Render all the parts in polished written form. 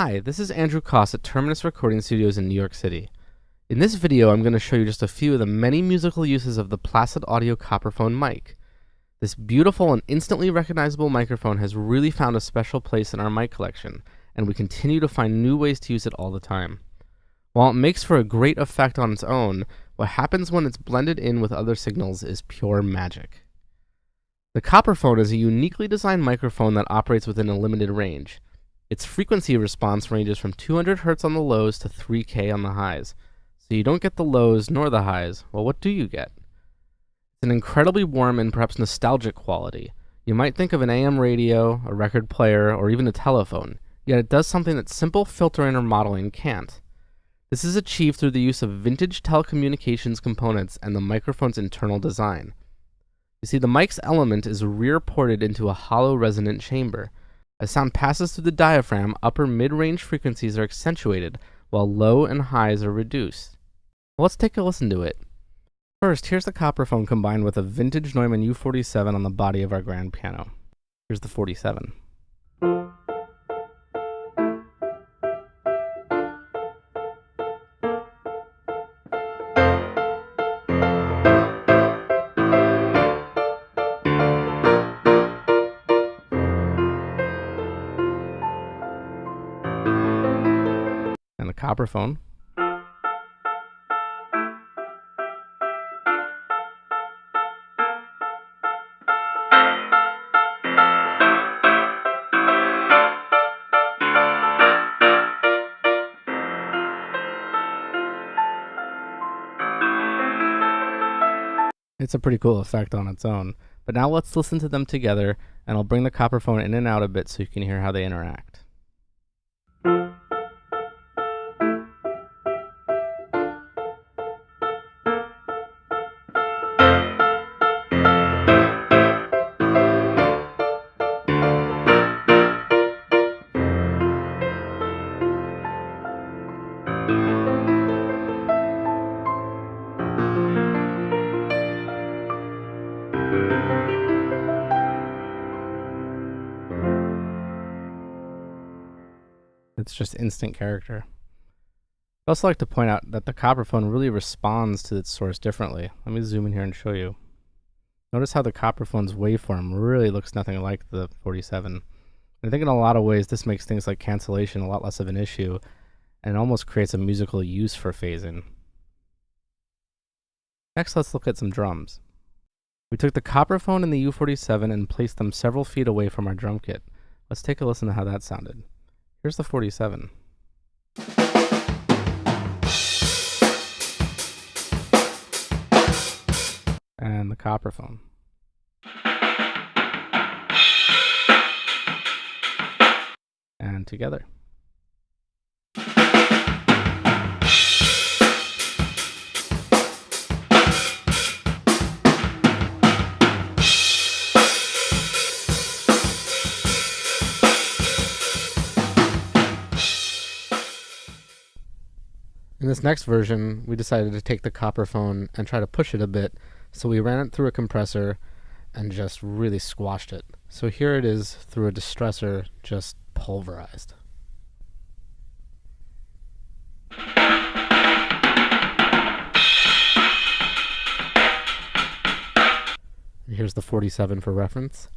Hi, this is Andrew Koss at Terminus Recording Studios in New York City. In this video, I'm going to show you just a few of the many musical uses of the Placid Audio Copperphone mic. This beautiful and instantly recognizable microphone has really found a special place in our mic collection, and we continue to find new ways to use it all the time. While it makes for a great effect on its own, what happens when it's blended in with other signals is pure magic. The Copperphone is a uniquely designed microphone that operates within a limited range. Its frequency response ranges from 200 Hz on the lows to 3K on the highs. So you don't get the lows nor the highs. Well, what do you get? It's an incredibly warm and perhaps nostalgic quality. You might think of an AM radio, a record player, or even a telephone, yet it does something that simple filtering or modeling can't. This is achieved through the use of vintage telecommunications components and the microphone's internal design. You see, the mic's element is rear-ported into a hollow resonant chamber. As sound passes through the diaphragm, upper mid-range frequencies are accentuated, while low and highs are reduced. Well, let's take a listen to it. First, here's the Copperphone combined with a vintage Neumann U47 on the body of our grand piano. Here's the 47. And the Copperphone. It's a pretty cool effect on its own. But now let's listen to them together, and I'll bring the Copperphone in and out a bit so you can hear how they interact. It's just instant character. I'd also like to point out that the Copperphone really responds to its source differently. Let me zoom in here and show you. Notice how the Copperphone's waveform really looks nothing like the 47. I think in a lot of ways this makes things like cancellation a lot less of an issue and almost creates a musical use for phasing. Next, let's look at some drums. We took the Copperphone and the U47 and placed them several feet away from our drum kit. Let's take a listen to how that sounded. Here's the 47. And the Copperphone. And together. In this next version, we decided to take the Copperphone and try to push it a bit, so we ran it through a compressor and just really squashed it. So here it is through a distressor, just pulverized. And here's the 47 for reference.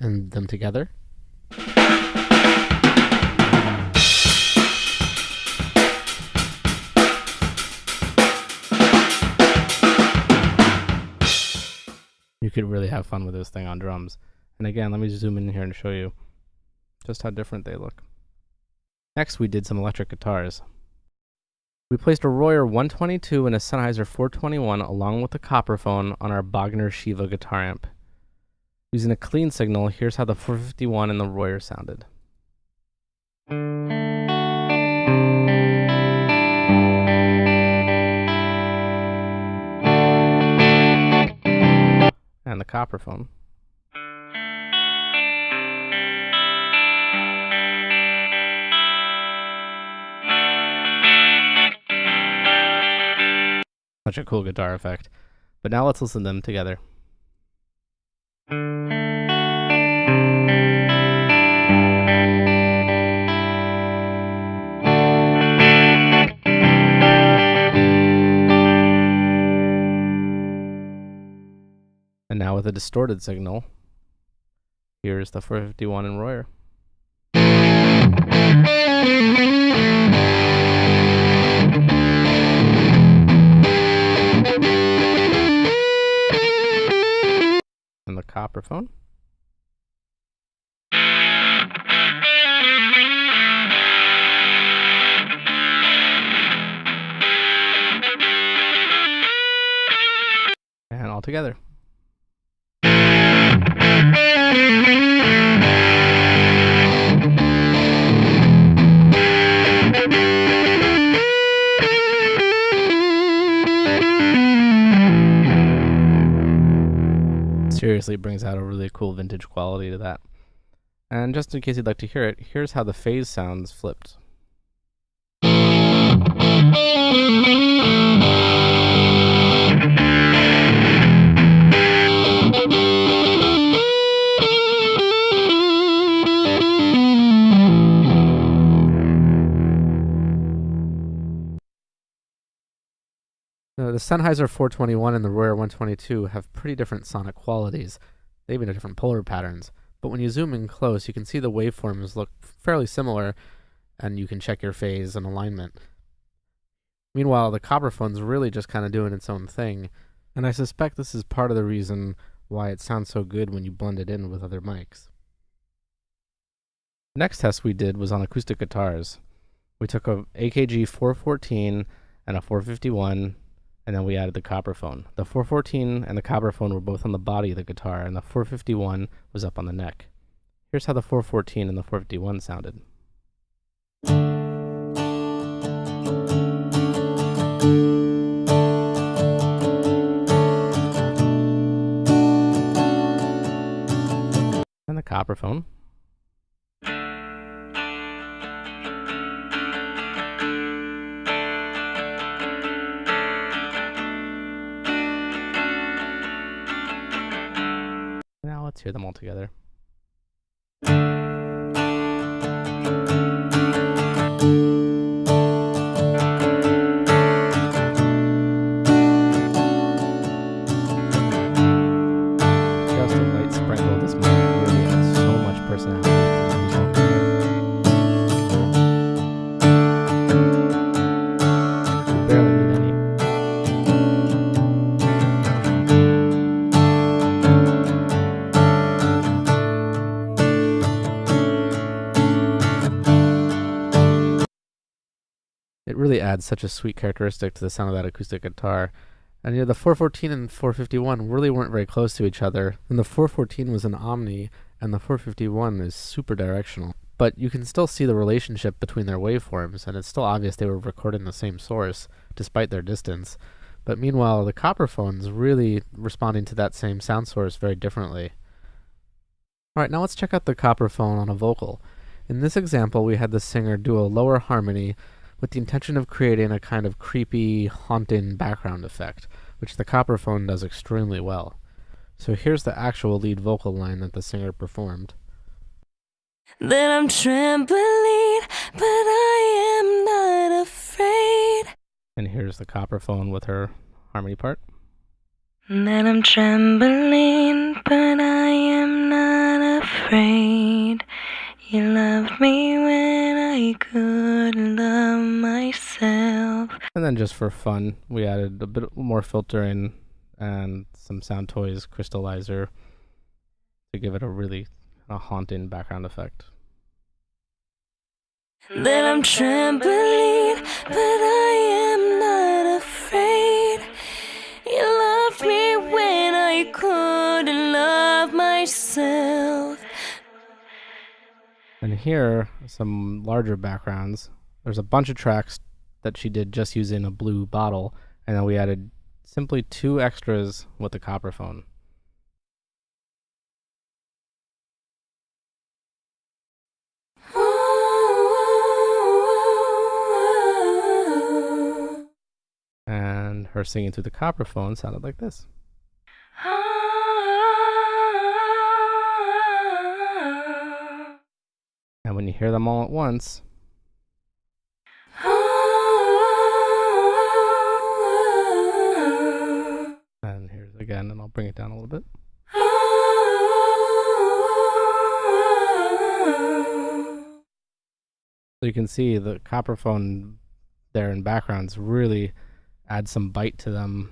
And them together. You could really have fun with this thing on drums. And again, let me zoom in here and show you just how different they look. Next, we did some electric guitars. We placed a Royer 122 and a Sennheiser 421 along with the Copperphone on our Bogner Shiva guitar amp. Using a clean signal, here's how the 451 and the Royer sounded. And the Copperphone. Such a cool guitar effect. But now let's listen to them together. And now with a distorted signal, here's the 451 in Royer. And the Copperphone. And all together. Seriously brings out a really cool vintage quality to that. And just in case you'd like to hear it, here's how the phase sounds flipped. The Sennheiser 421 and the Royer 122 have pretty different sonic qualities. They even have different polar patterns. But when you zoom in close, you can see the waveforms look fairly similar, and you can check your phase and alignment. Meanwhile, the Copperphone's really just kind of doing its own thing, and I suspect this is part of the reason why it sounds so good when you blend it in with other mics. The next test we did was on acoustic guitars. We took a AKG 414 and a 451, and then we added the Copperphone. The 414 and the Copperphone were both on the body of the guitar, and the 451 was up on the neck. Here's how the 414 and the 451 sounded. And the Copperphone. Now let's hear them all together. Just a light sprinkle. This mic really has so much personality to the music. You barely need any. It really adds such a sweet characteristic to the sound of that acoustic guitar. And the 414 and 451 really weren't very close to each other. And the 414 was an omni, and the 451 is super directional. But you can still see the relationship between their waveforms, and it's still obvious they were recording the same source, despite their distance. But meanwhile, the Copperphone's really responding to that same sound source very differently. Alright, now let's check out the Copperphone on a vocal. In this example, we had the singer do a lower harmony with the intention of creating a kind of creepy, haunting background effect, which the Copperphone does extremely well. So here's the actual lead vocal line that the singer performed. Then I'm trembling, but I am not afraid. And here's the Copperphone with her harmony part. Then I'm trembling, but I am not afraid. You loved me when I couldn't love myself. And then just for fun, we added a bit more filtering and some Sound Toys crystallizer to give it a really haunting background effect. Then I'm trembling, but I am not afraid. You loved me when I couldn't love myself. And here, some larger backgrounds. There's a bunch of tracks that she did just using a blue bottle, and then we added simply 2 extras with the Copperphone. And her singing through the Copperphone sounded like this. And when you hear them all at once, and here's it again, and I'll bring it down a little bit. So you can see the Copperphone there in backgrounds really add some bite to them.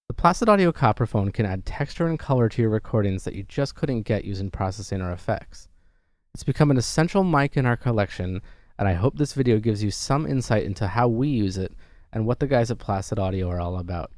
The Placid Audio Copperphone can add texture and color to your recordings that you just couldn't get using processing or effects. It's become an essential mic in our collection, and I hope this video gives you some insight into how we use it and what the guys at Placid Audio are all about.